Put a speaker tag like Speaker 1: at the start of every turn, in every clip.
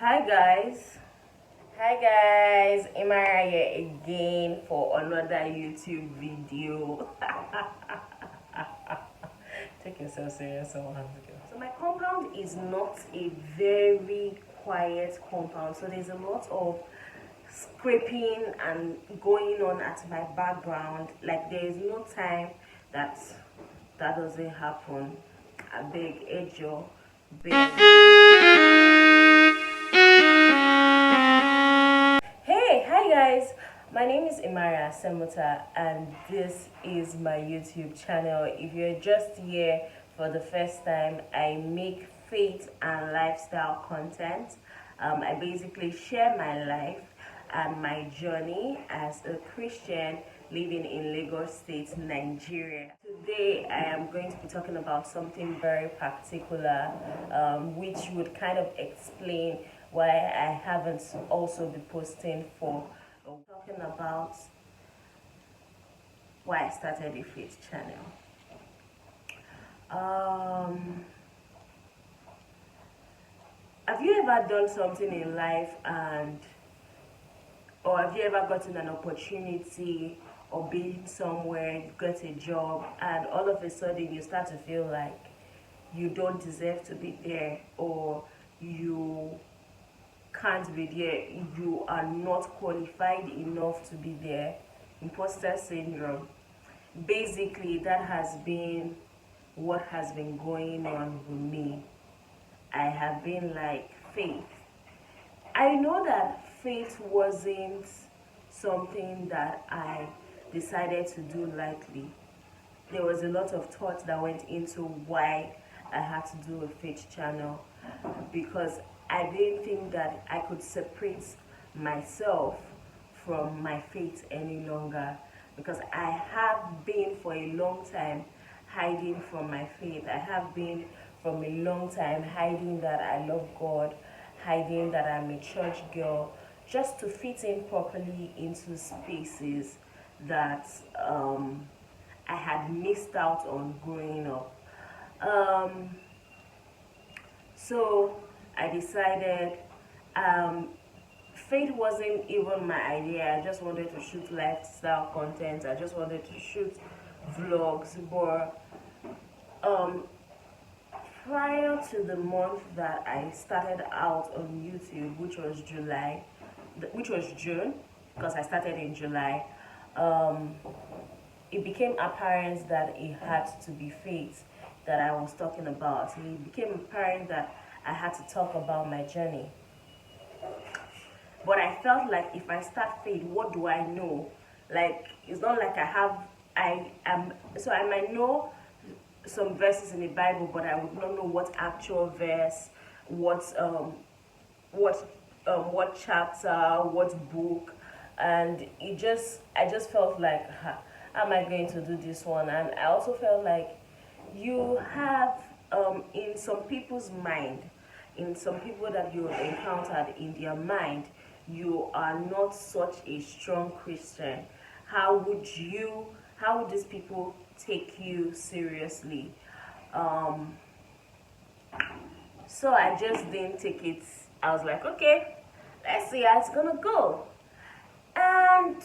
Speaker 1: Hi guys. Hi guys. Imara here again for another YouTube video. Take yourself serious, someone has to go. So my compound is not a very quiet compound. So there's a lot of scraping and going on at my background. Like there is no time that that doesn't happen. I beg Ejo. Hey, hi guys. My name is Imara Semuta and this is my YouTube channel. If you're just here for the first time, I make faith and lifestyle content. I basically share my life and my journey as a Christian living in Lagos State, Nigeria. Today I am going to be talking about something very particular, which would kind of explain why I haven't also been posting for talking about why I started a faith channel. Um, have you ever done something in life or have you ever gotten an opportunity or been somewhere, you get a job, and all of a sudden you start to feel like you don't deserve to be there, or you can't be there, you are not qualified enough to be there? Imposter syndrome. Basically, that has been what has been going on with me. I have been like, faith. I know that faith wasn't something that I decided to do lightly. There was a lot of thought that went into why I had to do a faith channel, because I didn't think that I could separate myself from my faith any longer, because I have been for a long time hiding from my faith. I have been from a long time hiding that I love God, hiding that I'm a church girl, just to fit in properly into spaces that I had missed out on growing up. Um, so I decided, um, faith wasn't even my idea. I just wanted to shoot lifestyle content. I just wanted to shoot vlogs. But um, prior to the month that I started out on YouTube, which was June, because I started in July, um, it became apparent that it had to be faith that I was talking about. It became apparent that I had to talk about my journey. But I felt like if I start faith, what do I know? Like, it's not like I am, so I might know some verses in the Bible, but I would not know what actual verse, what what what chapter, what book. And I just felt like, how am I going to do this one? And I also felt like you have, in some people's mind, in some people that you have encountered, in their mind, you are not such a strong Christian. How would these people take you seriously? um so I just didn't take it. I was like, okay, let's see how it's gonna go. And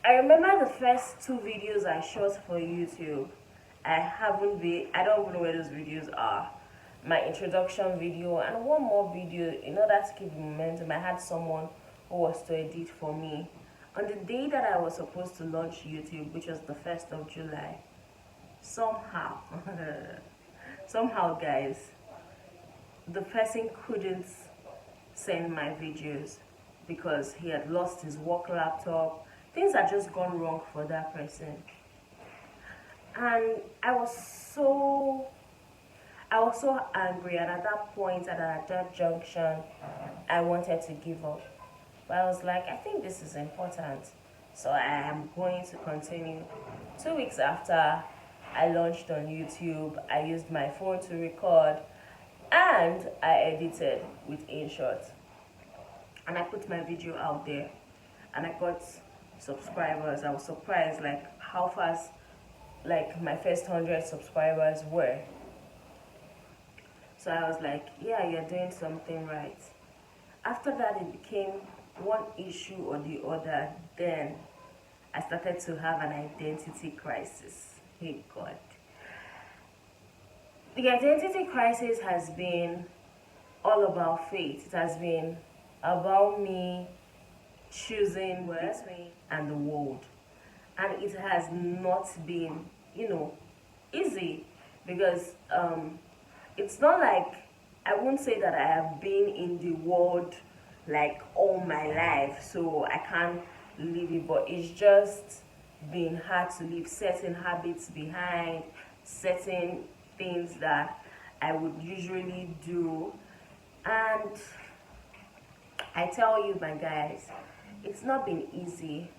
Speaker 1: I remember the first two videos I shot for YouTube. I don't even know where those videos are. My introduction video and one more video, in order to keep the momentum. I had someone who was to edit for me. On the day that I was supposed to launch YouTube, which was the 1st of July, somehow, somehow guys, the person couldn't send my videos because he had lost his work laptop. Things had just gone wrong for that person. And I was so angry, and at that point and at that junction I wanted to give up. But I was like, I think this is important. So I am going to continue. 2 weeks after I launched on YouTube, I used my phone to record and I edited with InShot. And I put my video out there and I got subscribers. I was surprised like how fast like my first 100 subscribers were. So I was like, yeah, you're doing something right. After that, it became one issue or the other. Then I started to have an identity crisis. Hey, God. The identity crisis has been all about faith. It has been about me choosing between and the world. And it has not been, easy because it's not like I won't say that I have been in the world like all my life, so I can't leave it, but it's just been hard to leave certain habits behind, certain things that I would usually do. And I tell you, my guys, it's not been easy,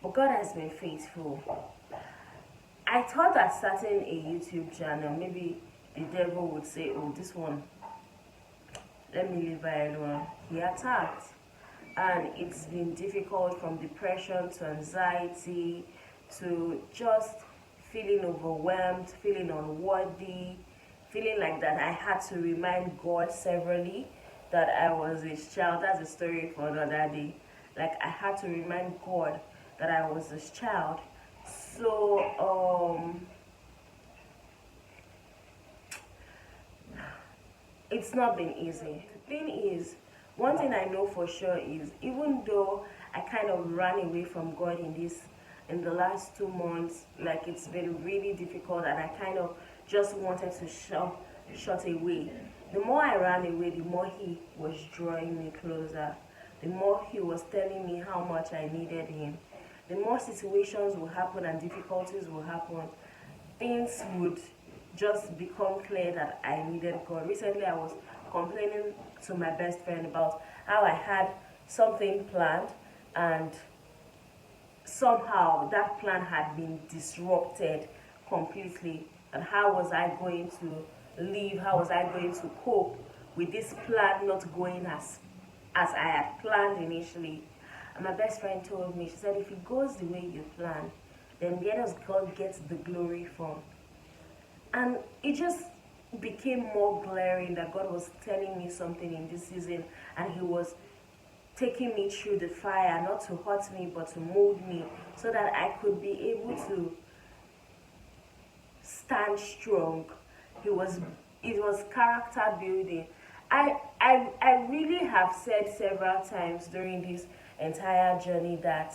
Speaker 1: but God has been faithful. I thought that starting a YouTube channel, maybe the devil would say, oh, this one, let me leave her alone. He attacked. And it's been difficult, from depression to anxiety to just feeling overwhelmed, feeling unworthy, feeling like that I had to remind God severally that I was his child. That's a story for another day. Like, I had to remind God that I was his child. So it's not been easy. The thing is, one thing I know for sure is, even though I kind of ran away from God in the last 2 months, like, it's been really difficult, and I kind of just wanted to shut away. The more I ran away, the more he was drawing me closer. The more he was telling me how much I needed him. The more situations will happen and difficulties will happen, things would just become clear that I needed God. Recently, I was complaining to my best friend about how I had something planned, and somehow that plan had been disrupted completely. And how was I going to live? How was I going to cope with this plan not going as I had planned initially? And my best friend told me, she said, if it goes the way you plan, then where does God get the glory from? And it just became more glaring that God was telling me something in this season, and he was taking me through the fire, not to hurt me but to mold me, so that I could be able to stand strong. It was character building. I really have said several times during this entire journey that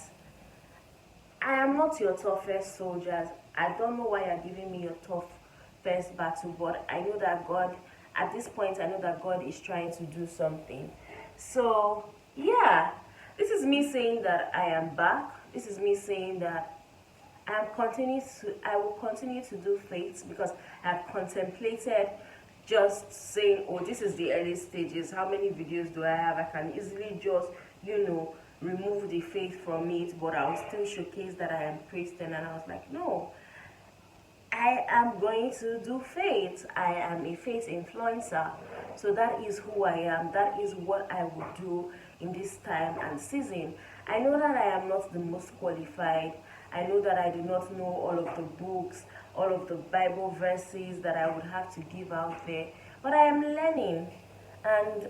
Speaker 1: I am not your toughest soldiers. I don't know why you're giving me your tough first battle, but I know that God, at this point, I know that God is trying to do something. So, yeah, this is me saying that I am back. This is me saying that I will continue to do faith, because I've contemplated just saying, oh, this is the early stages. How many videos do I have? I can easily just, remove the faith from it, but I'll still showcase that I am Christian. And I was like, no, I am going to do faith. I am a faith influencer. So that is who I am. That is what I would do in this time and season. I know that I am not the most qualified. I know that I do not know all of the books, all of the Bible verses that I would have to give out there. But I am learning. And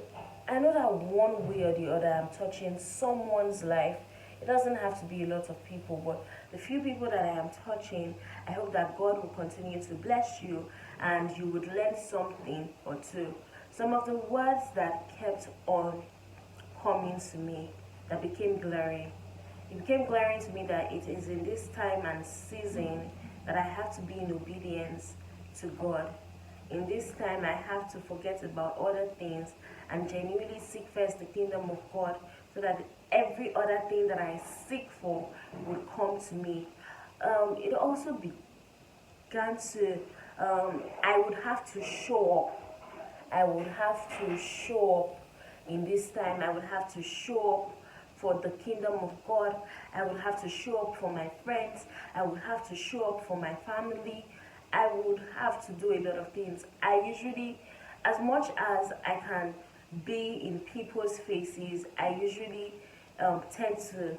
Speaker 1: I know that one way or the other I'm touching someone's life. It doesn't have to be a lot of people, but the few people that I am touching, I hope that God will continue to bless you and you would learn something or two. Some of the words that kept on coming to me, that became glaring. It became glaring to me that it is in this time and season that I have to be in obedience to God. In this time, I have to forget about other things and genuinely seek first the kingdom of God, so that every other thing that I seek for would come to me. It also began to, I would have to show up. I would have to show up in this time. I would have to show up for the kingdom of God. I would have to show up for my friends. I would have to show up for my family. I would have to do a lot of things. I usually, as much as I can be in people's faces, I usually tend to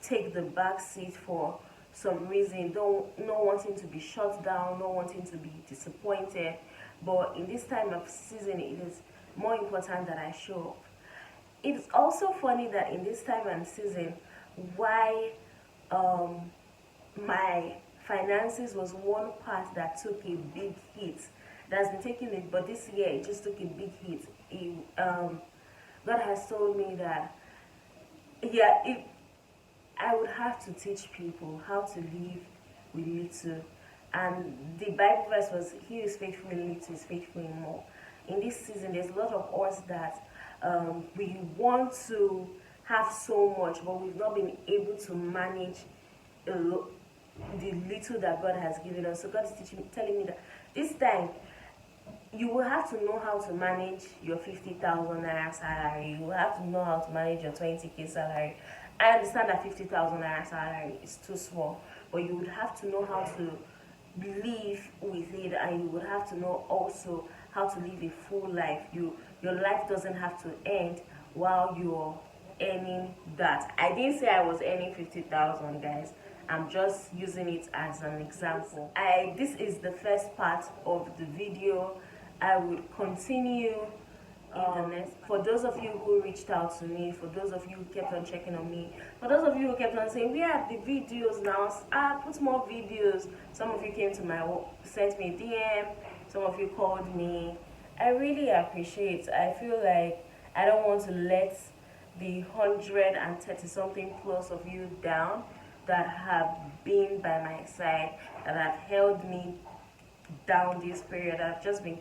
Speaker 1: take the back seat for some reason, not wanting to be shut down, not wanting to be disappointed. but in this time of season, it is more important that I show up. It's also funny that in this time and season, why um, my finances was one part that took a big hit. That's been taking it, but this year it just took a big hit. God has told me that, yeah, I would have to teach people how to live with little. And the Bible verse was, "He who is faithful in little is faithful in more." In this season, there's a lot of us that we want to have so much, but we've not been able to manage the little that God has given us. So God is telling me that this time you will have to know how to manage your 50,000 naira salary. You will have to know how to manage your 20k salary. I understand that 50,000 naira salary is too small, but you would have to know how to live with it, and you would have to know also how to live a full life. Your life doesn't have to end while you're earning that. I didn't say I was earning 50,000, guys. I'm just using it as an example. This is the first part of the video. I will continue in the next. For those of you who reached out to me, for those of you who kept on checking on me, for those of you who kept on saying, "We have the videos now, put more videos." Some of you came to sent me a DM, some of you called me. I really appreciate. I feel like I don't want to let the 130 something plus of you down that have been by my side, that have held me down this period, that have just been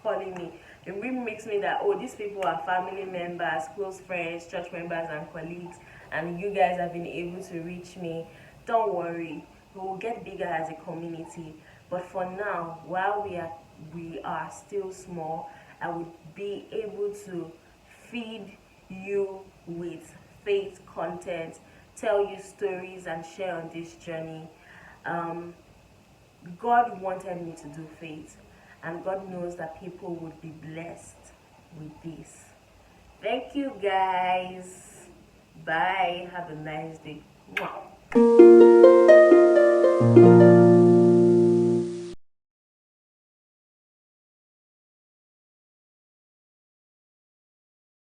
Speaker 1: calling me. It really makes me that, oh, these people are family members, close friends, church members and colleagues, and you guys have been able to reach me. Don't worry, we will get bigger as a community. But for now, while we are still small, I would be able to feed you with faith content, tell you stories and share on this journey. God wanted me to do faith, and God knows that people would be blessed with this. Thank you, guys. Bye. Have a nice day. Mwah.